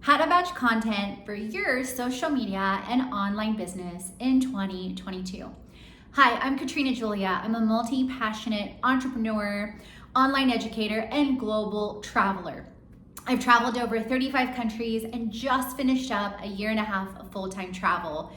How to batch content for your social media and online business in 2022. Hi, I'm Katrina Julia. I'm a multi-passionate entrepreneur, online educator, and global traveler. I've traveled to over 35 countries and just finished up a year and a half of full-time travel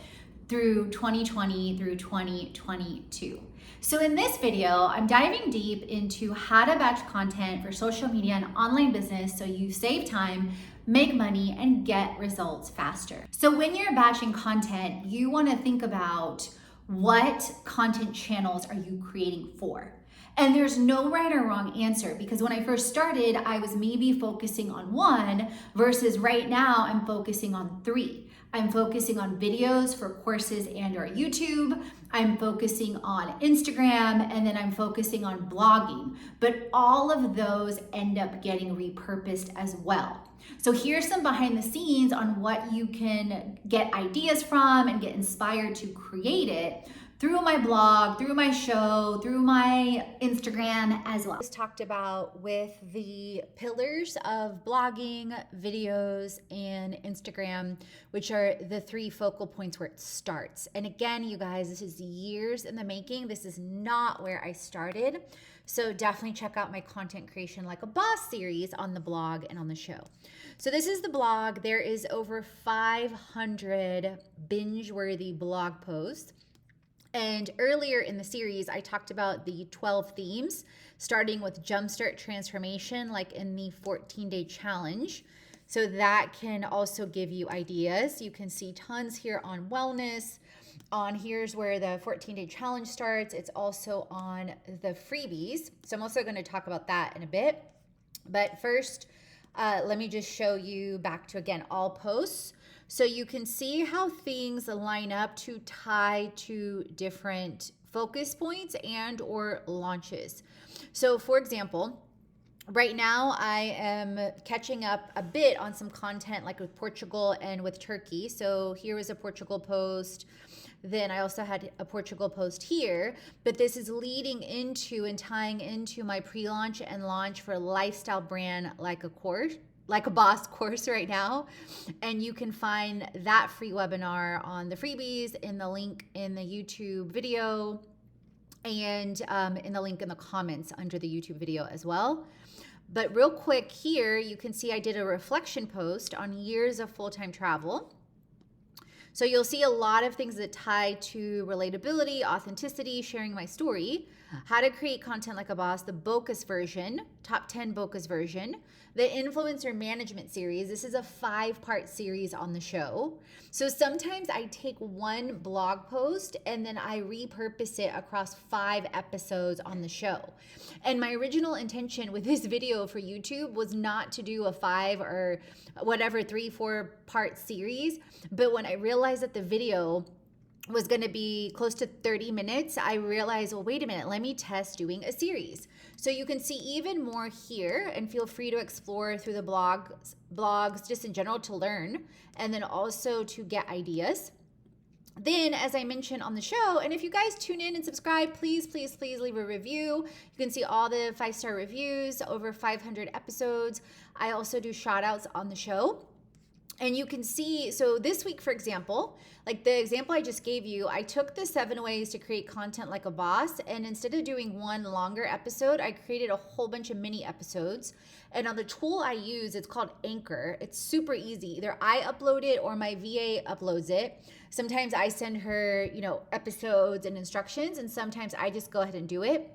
through 2020 through 2022. So in this video, I'm diving deep into how to batch content for social media and online business so you save time, make money, and get results faster. So when you're batching content, you want to think about what content channels are you creating for? And there's no right or wrong answer, because when I first started, I was maybe focusing on one versus right now I'm focusing on three. I'm focusing on videos for courses and or YouTube. I'm focusing on Instagram, and then I'm focusing on blogging. But all of those end up getting repurposed as well. So here's some behind the scenes on what you can get ideas from and get inspired to create it through my blog, through my show, through my Instagram as well. Just talked about with the pillars of blogging, videos, and Instagram, which are the three focal points where it starts. And again, you guys, this is years in the making. This is not where I started. So definitely check out my content creation like a boss series on the blog and on the show. So this is the blog. There is over 500 binge-worthy blog posts. And earlier in the series, I talked about the 12 themes, starting with Jumpstart Transformation, like in the 14-day challenge. So that can also give you ideas. You can see tons here on wellness. Here's where the 14-day challenge starts. It's also on the freebies. So I'm also going to talk about that in a bit. But first, let me just show you back to, again, all posts. So you can see how things line up to tie to different focus points and or launches. So for example, right now I am catching up a bit on some content like with Portugal and with Turkey. So here was a Portugal post. Then I also had a Portugal post here, but this is leading into and tying into my pre-launch and launch for lifestyle brand like a boss course right now. And you can find that free webinar on the freebies in the link in the YouTube video and in the link in the comments under the YouTube video as well. But real quick here, you can see I did a reflection post on years of full-time travel. So you'll see a lot of things that tie to relatability, authenticity, sharing my story, how to create content like a boss, the Bocus version, top 10 Bocus version, the influencer management series. This is a 5-part series on the show. So sometimes I take one blog post and then I repurpose it across 5 episodes on the show. And my original intention with this video for YouTube was not to do a 5 or whatever 3-4 part series. But when I realized that the video was going to be close to 30 minutes, I realized, well, wait a minute, let me test doing a series. So you can see even more here, and feel free to explore through the blogs just in general to learn, and then also to get ideas. Then, as I mentioned on the show, and if you guys tune in and subscribe, please leave a review. You can see all the 5-star reviews, over 500 episodes. I also do shout outs on the show. And you can see, so this week, for example, like the example I just gave you, I took the 7 ways to create content like a boss, and instead of doing one longer episode, I created a whole bunch of mini episodes. And on the tool I use, it's called Anchor. It's super easy. Either I upload it or my VA uploads it. Sometimes I send her, episodes and instructions, and sometimes I just go ahead and do it.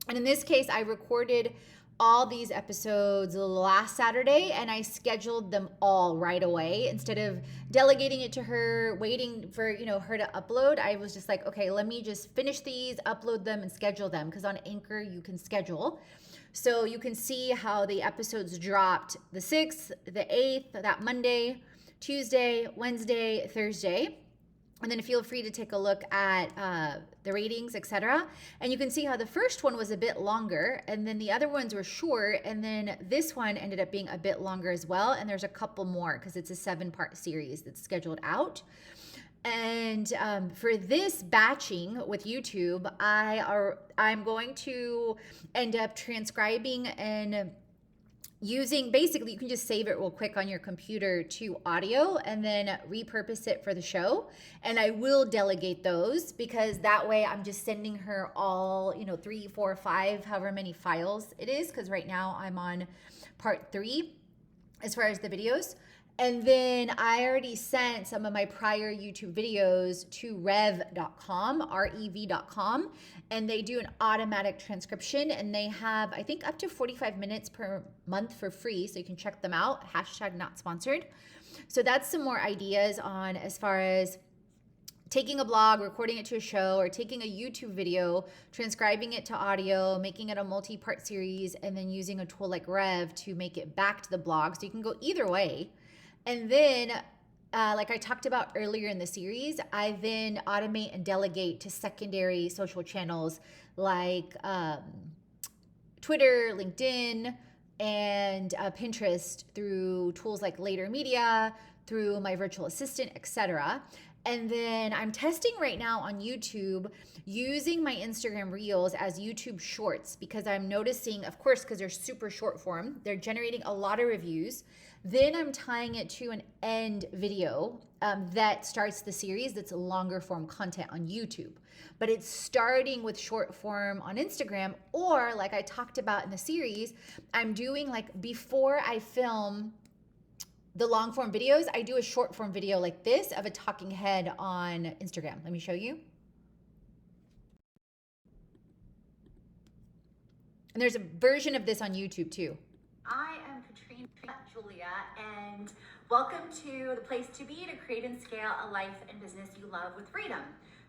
And in this case, I recorded all these episodes last Saturday, and I scheduled them all right away. Instead of delegating it to her, waiting for her to upload, I was just like, okay, let me just finish these, upload them, and schedule them, because on Anchor you can schedule. So you can see how the episodes dropped the 6th, the 8th, that Monday, Tuesday, Wednesday, Thursday. And then feel free to take a look at the ratings, etc. And you can see how the first one was a bit longer, and then the other ones were short, and then this one ended up being a bit longer as well. And there's a couple more because it's a 7-part series that's scheduled out. And for this batching with YouTube, I'm going to end up transcribing and using, basically you can just save it real quick on your computer to audio and then repurpose it for the show. And I will delegate those because that way I'm just sending her all, 3, 4, 5, however many files it is, because right now I'm on part 3 as far as the videos. And then I already sent some of my prior YouTube videos to rev.com, rev.com, and they do an automatic transcription, and they have, I think, up to 45 minutes per month for free, so you can check them out, hashtag not sponsored. So that's some more ideas on as far as taking a blog, recording it to a show, or taking a YouTube video, transcribing it to audio, making it a multi-part series, and then using a tool like Rev to make it back to the blog. So you can go either way. And then, like I talked about earlier in the series, I then automate and delegate to secondary social channels like Twitter, LinkedIn, and Pinterest through tools like Later Media, through my virtual assistant, etc. And then I'm testing right now on YouTube using my Instagram Reels as YouTube Shorts because I'm noticing, of course, because they're super short form, they're generating a lot of reviews. Then I'm tying it to an end video that starts the series that's longer form content on YouTube. But it's starting with short form on Instagram, or like I talked about in the series, I'm doing like before I film the long form videos, I do a short form video like this of a talking head on Instagram. Let me show you. And there's a version of this on YouTube too. I am Katrina Julia, and welcome to the place to be to create and scale a life and business you love with freedom.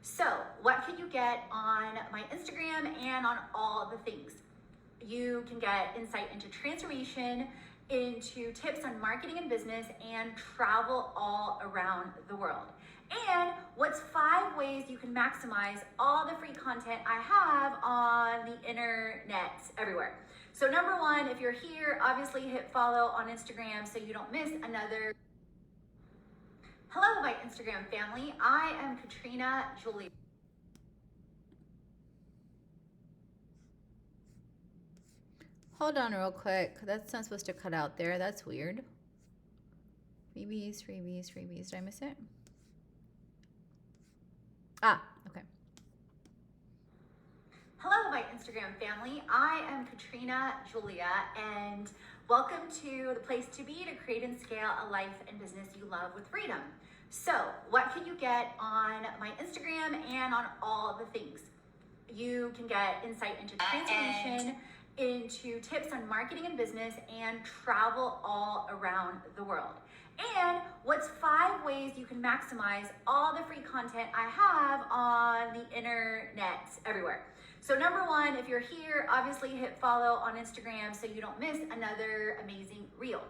So, what can you get on my Instagram and on all the things? You can get insight into transformation, into tips on marketing and business, and travel all around the world. And what's 5 ways you can maximize all the free content I have on the internet everywhere. So number 1, if you're here, obviously hit follow on Instagram so you don't miss another. Hello, my Instagram family. I am Katrina Julia. Hold on real quick. That's not supposed to cut out there. That's weird. Freebies. Did I miss it? Ah, okay. Hello, my Instagram family. I am Katrina Julia, and welcome to the place to be to create and scale a life and business you love with freedom. So, what can you get on my Instagram and on all the things? You can get insight into transformation, into tips on marketing and business, and travel all around the world. And what's 5 ways you can maximize all the free content I have on the internet everywhere. So number 1, if you're here, obviously hit follow on Instagram so you don't miss another amazing reel.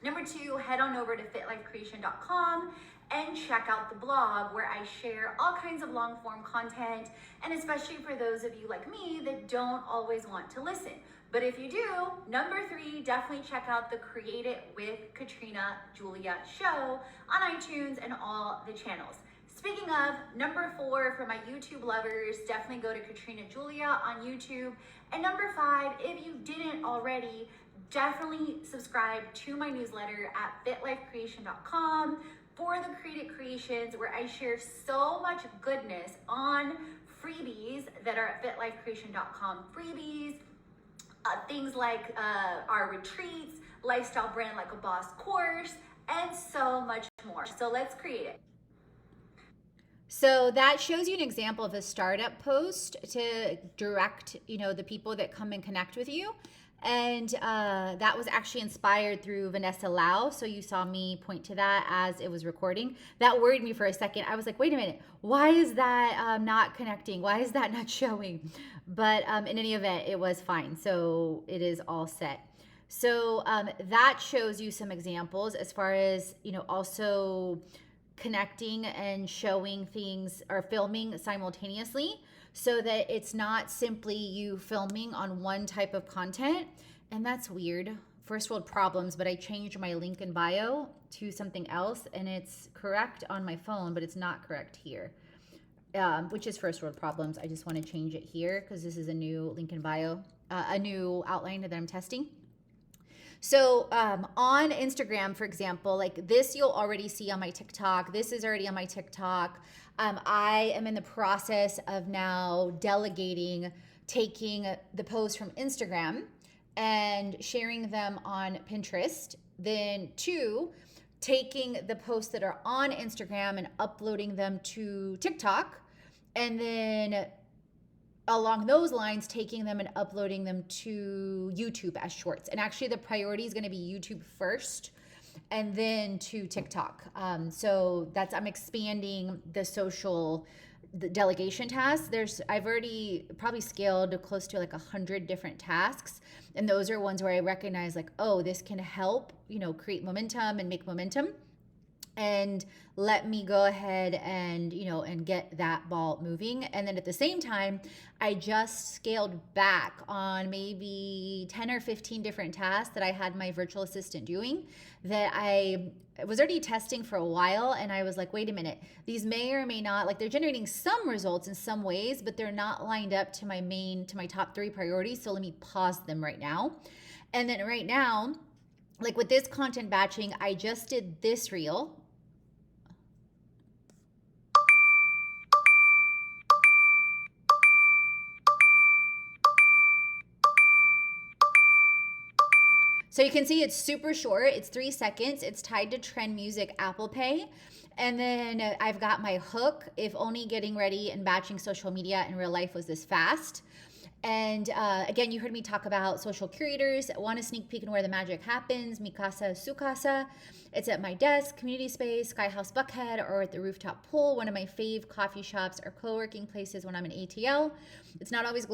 Number 2, head on over to fitlifecreation.com and check out the blog where I share all kinds of long form content, and especially for those of you like me that don't always want to listen. But if you do, number 3, definitely check out the Createit with Katrina Julia show on iTunes and all the channels. Speaking of, number 4, for my YouTube lovers, definitely go to Katrina Julia on YouTube. And number 5, if you didn't already, definitely subscribe to my newsletter at fitlifecreation.com for the Createit creations, where I share so much goodness on freebies that are at fitlifecreation.com. Freebies, things like our retreats, lifestyle brand like a boss course, and so much more. So let's create it. So that shows you an example of a startup post to direct, the people that come and connect with you. And that was actually inspired through Vanessa Lau. So you saw me point to that as it was recording. That worried me for a second. I was like, wait a minute, why is that not connecting? Why is that not showing? But in any event, it was fine. So it is all set. So that shows you some examples as far as, also connecting and showing things or filming simultaneously, so that it's not simply you filming on one type of content. And that's weird. First world problems, but I changed my link in bio to something else, and it's correct on my phone, but it's not correct here, which is first world problems. I just want to change it here because this is a new link in bio, a new outline that I'm testing. So on Instagram, for example, like this you'll already see on my TikTok. This is already on my TikTok. I am in the process of now delegating, taking the posts from Instagram and sharing them on Pinterest. Then two, taking the posts that are on Instagram and uploading them to TikTok. And then along those lines, taking them and uploading them to YouTube as shorts. And actually the priority is going to be YouTube first and then to TikTok. So that's, I'm expanding the delegation tasks. I've already probably scaled close to like 100 different tasks. And those are ones where I recognize like, oh, this can help, create momentum and make momentum. And let me go ahead and, and get that ball moving. And then at the same time, I just scaled back on maybe 10 or 15 different tasks that I had my virtual assistant doing that I was already testing for a while. And I was like, wait a minute, these may or may not, like they're generating some results in some ways, but they're not lined up to my top 3 priorities. So let me pause them right now. And then right now, like with this content batching, I just did this reel. So you can see it's super short. It's 3 seconds. It's tied to trend music, Apple Pay. And then I've got my hook, if only getting ready and batching social media in real life was this fast. And again, you heard me talk about social curators. Want a sneak peek in where the magic happens? Mi casa, su casa. It's at my desk, community space, Sky House Buckhead, or at the rooftop pool, one of my fave coffee shops or co-working places when I'm in ATL. It's not always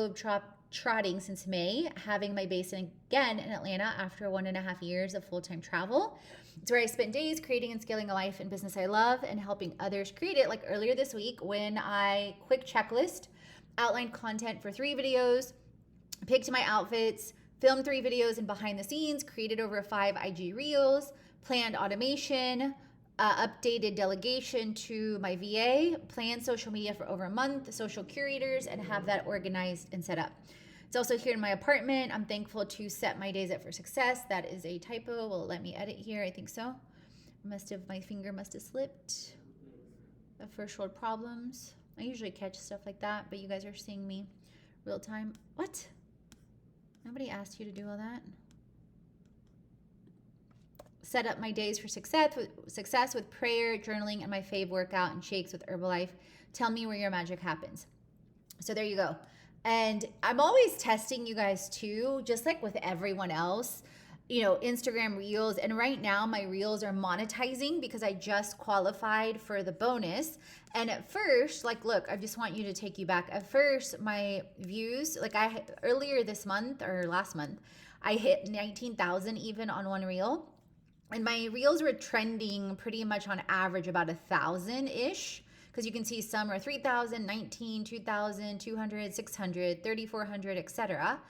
trotting since May, having my base again in Atlanta after 1.5 years of full-time travel. It's where I spend days creating and scaling a life and business I love and helping others create it. Like earlier this week when I quick checklist, outlined content for 3 videos, picked my outfits, filmed 3 videos and behind the scenes, created over 5 IG reels, planned automation, updated delegation to my VA, planned social media for over a month, social curators, and have that organized and set up. It's also here in my apartment. I'm thankful to set my days up for success. That is a typo. Will it let me edit here? I think so. My finger must have slipped. The first world problems. I usually catch stuff like that, but you guys are seeing me real time. What? Nobody asked you to do all that. Set up my days for success with prayer, journaling, and my fave workout and shakes with Herbalife. Tell me where your magic happens. So there you go. And I'm always testing you guys too, just like with everyone else, Instagram Reels. And right now my Reels are monetizing because I just qualified for the bonus. And at first, like, look, I just want you to take you back. At first, my views, like earlier this month or last month, I hit 19,000 even on one Reel. And my Reels were trending pretty much on average about 1,000-ish. Because you can see some are 3,000, 19, 2,000, 200, 600, 3,400, etc.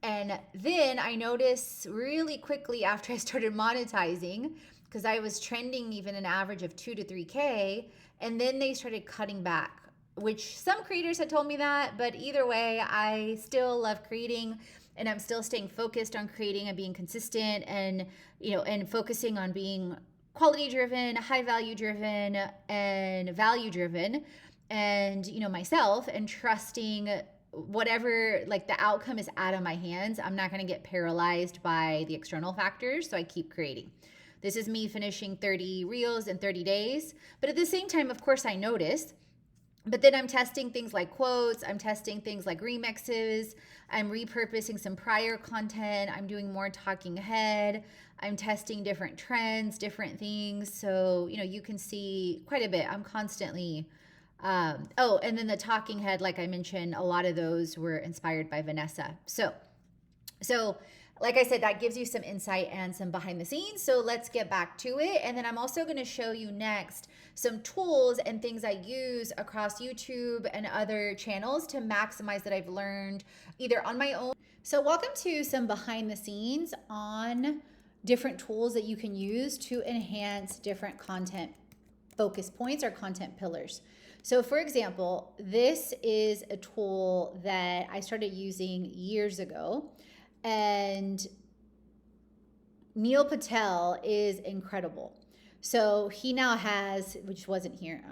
And then I noticed really quickly after I started monetizing, because I was trending even an average of 2 to 3K, and then they started cutting back, which some creators had told me that, but either way, I still love creating and I'm still staying focused on creating and being consistent and, and focusing on being quality driven, high value driven, and value driven, and myself, and trusting whatever, like, the outcome is out of my hands. I'm not going to get paralyzed by the external factors, so I keep creating. This is me finishing 30 reels in 30 days, but at the same time, of course, I notice. But then I'm testing things like quotes, I'm testing things like remixes, I'm repurposing some prior content, I'm doing more talking head, I'm testing different trends, different things. So, you can see quite a bit. I'm constantly, and then the talking head, like I mentioned, a lot of those were inspired by Vanessa. So like I said, that gives you some insight and some behind the scenes. So let's get back to it. And then I'm also going to show you next some tools and things I use across YouTube and other channels to maximize that I've learned either on my own. So welcome to some behind the scenes on different tools that you can use to enhance different content focus points or content pillars. So for example, this is a tool that I started using years ago. And Neil Patel is incredible. So he now has, which wasn't here.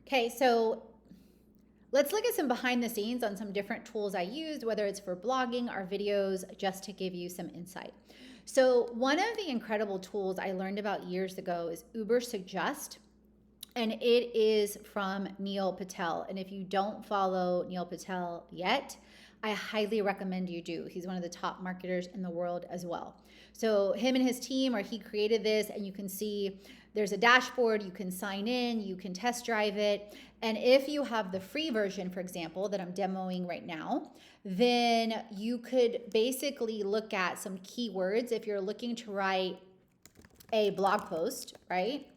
Okay, so let's look at some behind the scenes on some different tools I used, whether it's for blogging or videos, just to give you some insight. So one of the incredible tools I learned about years ago is Uber Suggest, and it is from Neil Patel. And if you don't follow Neil Patel yet, I highly recommend you do. He's one of the top marketers in the world as well. So him and his team, or he created this, and you can see there's a dashboard, you can sign in, you can test drive it. And if you have the free version, for example, that I'm demoing right now, then you could basically look at some keywords if you're looking to write a blog post, right?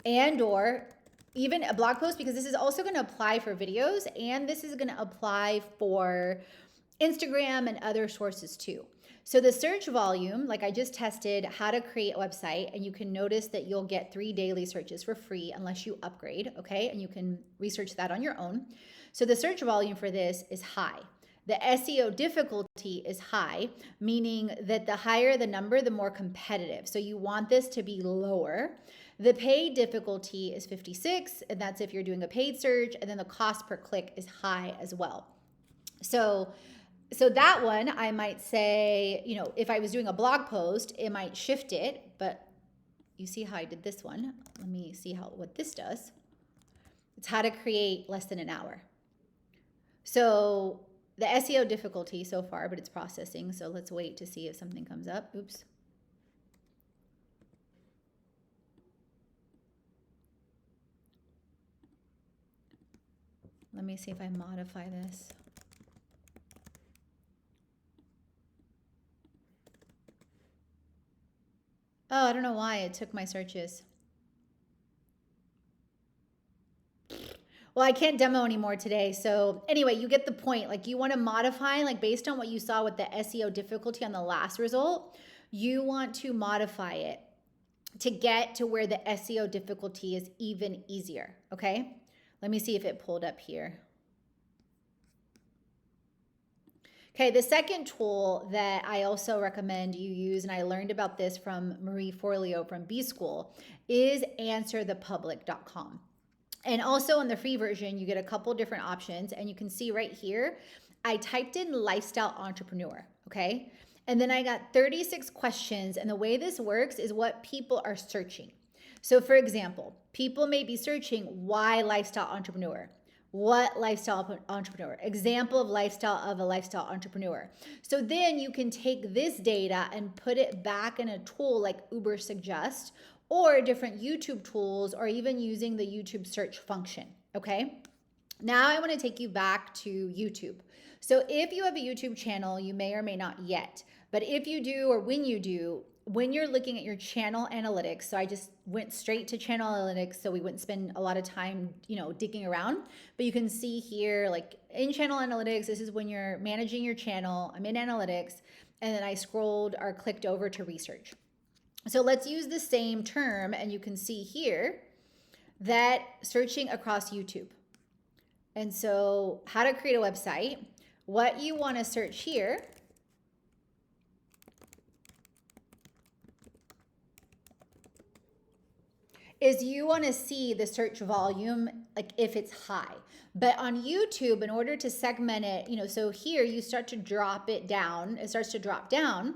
And or even a blog post, because this is also going to apply for videos, and this is going to apply for Instagram and other sources too. So the search volume, like I just tested how to create a website, and you can notice that you'll get 3 daily searches for free unless you upgrade, okay? And you can research that on your own. So the search volume for this is high. The SEO difficulty is high, meaning that the higher the number, the more competitive. So you want this to be lower. The paid difficulty is 56, and that's if you're doing a paid search, and then the cost per click is high as well. So that one, I might say, you know, if I was doing a blog post, it might shift it, but you see how I did this one. Let me see what this does. It's how to create less than an hour. So the SEO difficulty so far, but it's processing. So let's wait to see if something comes up. Oops. Let me see if I modify this. Oh, I don't know why it took my searches. Well, I can't demo anymore today. So anyway, you get the point. Like you want to modify, like based on what you saw with the SEO difficulty on the last result, you want to modify it to get to where the SEO difficulty is even easier. Okay. Let me see if it pulled up here. Okay, the second tool that I also recommend you use, and I learned about this from Marie Forleo from B School, is answerthepublic.com. And also in the free version, you get a couple different options, and you can see right here, I typed in lifestyle entrepreneur, okay? And then I got 36 questions, and the way this works is what people are searching. So for example, people may be searching why lifestyle entrepreneur. What lifestyle entrepreneur? Example of a lifestyle entrepreneur. So then you can take this data and put it back in a tool like Uber Suggest or different YouTube tools, or even using the YouTube search function, okay? Now I want to take you back to YouTube. So if you have a YouTube channel, you may or may not yet, but if you do, or when you do, when you're looking at your channel analytics, so I just went straight to channel analytics so we wouldn't spend a lot of time, digging around, but you can see here, like in channel analytics, this is when you're managing your channel. I'm in analytics, and then I scrolled or clicked over to research. So let's use the same term, and you can see here that searching across YouTube. And so how to create a website, what you want to search here is you want to see the search volume, like if it's high. But on YouTube, in order to segment it, so here you start to drop it down, it starts to drop down.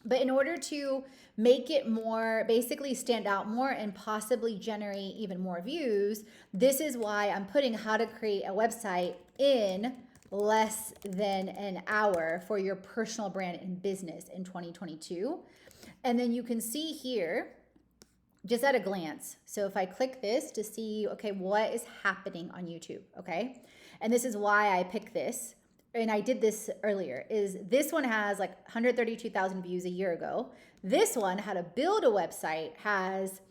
But in order to make it more, basically stand out more and possibly generate even more views, this is why I'm putting how to create a website in less than an hour for your personal brand and business in 2022. And then you can see here, just at a glance. So if I click this to see, okay, what is happening on YouTube, okay? And this is why I picked this. And I did this earlier, is this one has like 132,000 views a year ago. This one, how to build a website, has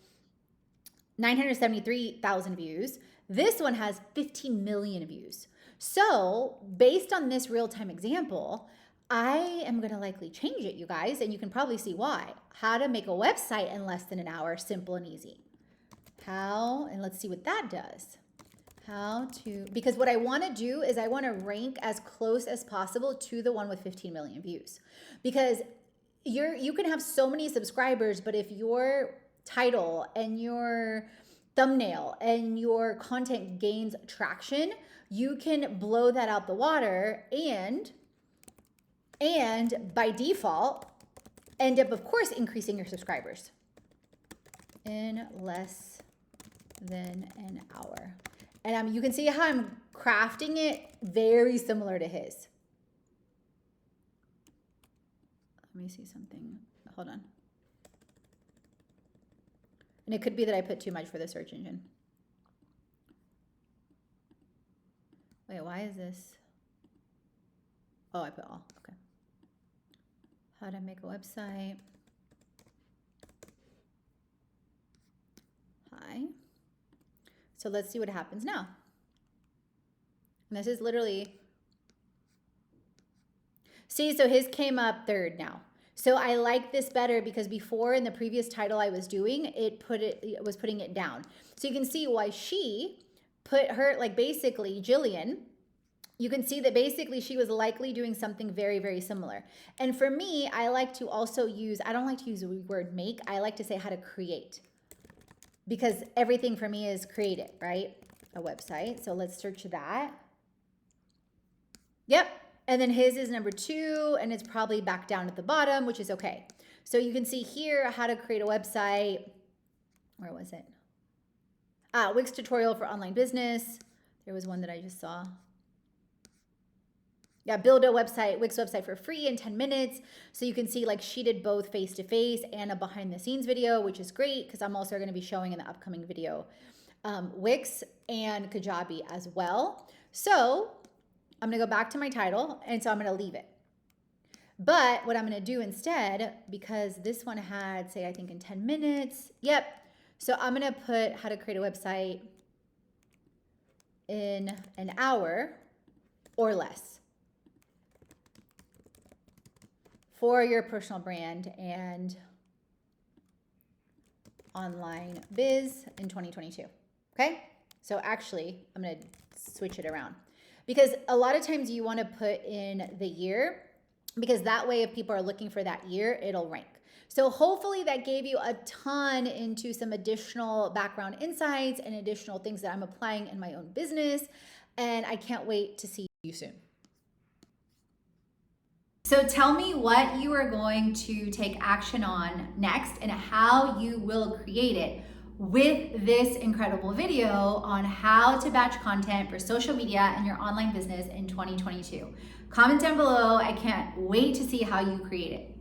973,000 views. This one has 15 million views. So based on this real-time example, I am gonna likely change it, you guys, and you can probably see why. How to make a website in less than an hour, simple and easy. How, and let's see what that does. How to, because what I wanna do is I wanna rank as close as possible to the one with 15 million views. Because you can have so many subscribers, but if your title and your thumbnail and your content gains traction, you can blow that out the water and by default end up, of course, increasing your subscribers in less than an hour. And you can see how I'm crafting it very similar to his. Let me see something. Hold on. And it could be that I put too much for the search engine. Wait, why is this? Oh, I put all. Okay. How to make a website. Hi. So let's see what happens now. And this is literally, see, so his came up third now. So I like this better because before in the previous title I was doing, it was putting it down. So you can see why she put her, like basically Jillian, you can see that basically she was likely doing something very, very similar. And for me, I like to also use, I don't like to use the word make, I like to say how to create. Because everything for me is create it, right? A website. So let's search that. Yep. And then his is number 2, and it's probably back down at the bottom, which is okay. So you can see here how to create a website. Where was it? Wix tutorial for online business. There was one that I just saw. Yeah, build a website, Wix website for free in 10 minutes. So you can see like she did both face-to-face and a behind the scenes video, which is great because I'm also going to be showing in the upcoming video Wix and Kajabi as well. So I'm going to go back to my title, and so I'm going to leave it. But what I'm going to do instead, because this one had, say, I think in 10 minutes. Yep. So I'm going to put how to create a website in an hour or less for your personal brand and online biz in 2022. Okay? So actually, I'm going to switch it around. Because a lot of times you want to put in the year, because that way if people are looking for that year, it'll rank. So hopefully that gave you a ton into some additional background insights and additional things that I'm applying in my own business. And I can't wait to see you soon. So tell me what you are going to take action on next and how you will create it with this incredible video on how to batch content for social media and your online business in 2022. Comment down below. I can't wait to see how you create it.